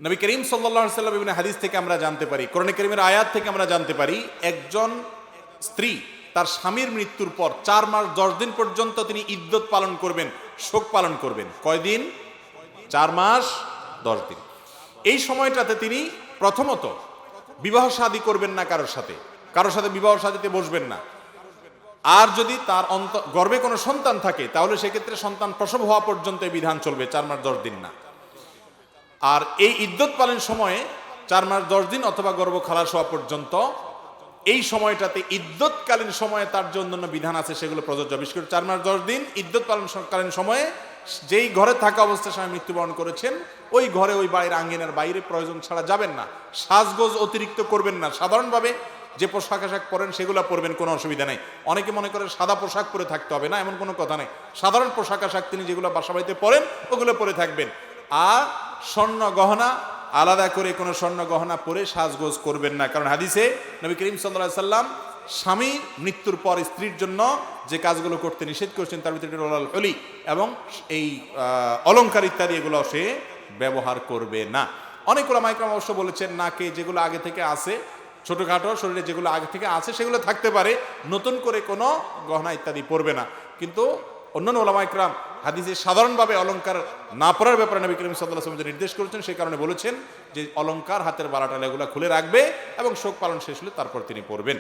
নবী করিম সাল্লাল্লাহু আলাইহি ওয়াসাল্লাম বিভিন্ন হাদিস থেকে আমরা জানতে পারি, কোরআন কারীমের আয়াত থেকে আমরা জানতে পারি, একজন স্ত্রী তার স্বামীর মৃত্যুর পর 4 মাস 10 দিন পর্যন্ত তিনি ইদ্যত পালন করবেন, শোক পালন করবেন। কয়দিন? 4 মাস 10 দিন। এই সময়টাতে তিনি প্রথমত বিবাহ শাদী করবেন না, কারোর সাথে বিবাহ শাদীতে বসবেন না। আর যদি তার গর্ভে কোনো সন্তান থাকে তাহলে সেক্ষেত্রে সন্তান প্রসব হওয়া পর্যন্ত এই বিধান চলবে, 4 মাস 10 দিন না। আর এই ইদ্যত পালন সময়ে 4 মাস 10 দিন অথবা গর্ভ খালাস হওয়া পর্যন্ত এই সময়টাতে ইদ্যতকালীন সময়ে তার যে অন্যান্য বিধান আছে সেগুলো প্রযোজ্য। বিশেষ করে 4 মাস 10 দিন ইদ্যত পালনকালীন সময়ে যেই ঘরে থাকা অবস্থায় স্বামী মৃত্যুবরণ করেছেন ওই ঘরে, ওই বাড়ির আঙ্গিনার বাইরে প্রয়োজন ছাড়া যাবেন না। সাজগোজ অতিরিক্ত করবেন না। সাধারণভাবে যে পোশাক আশাক পরেন সেগুলো পরবেন, কোনো অসুবিধা নেই। অনেকে মনে করে সাদা পোশাক পরে থাকতে হবে, না, এমন কোনো কথা নেই। সাধারণ পোশাক আশাক তিনি যেগুলো বাসা বাড়িতে পরেন ওগুলো পরে থাকবেন। আর স্বর্ণ গহনা, আলাদা করে কোনো স্বর্ণ গহনা পরে সাজগোজ করবেন না। কারণ হাদিসে নবী করিম সাল্লাল্লাহু আলাইহি সাল্লাম স্বামী মৃত্যুর পর স্ত্রীর জন্য যে কাজগুলো করতে নিষেধ করেছেন তার ভিতরে হলি এবং এই অলংকার ইত্যাদি এগুলো সে ব্যবহার করবে না। অনেক ওলামা ইকরাম অবশ্য বলেছেন নাকে যেগুলো আগে থেকে আছে, ছোটখাটো শরীরে যেগুলো আগে থেকে আছে সেগুলো থাকতে পারে, নতুন করে কোনো গহনা ইত্যাদি পরবে না। কিন্তু অন্যান্য ওলামা ইকরাম হাদিসে সাধারণভাবে অলংকার না পরার ব্যাপারে নবী করিম সাল্লাল্লাহু আলাইহি ওয়াসাল্লাম নির্দেশ করেছেন, সেই কারণে বলেছেন যে অলংকার, হাতের বালাটাল এগুলো খুলে রাখবে এবং শোক পালন শেষ হলে তারপর তিনি পরবেন।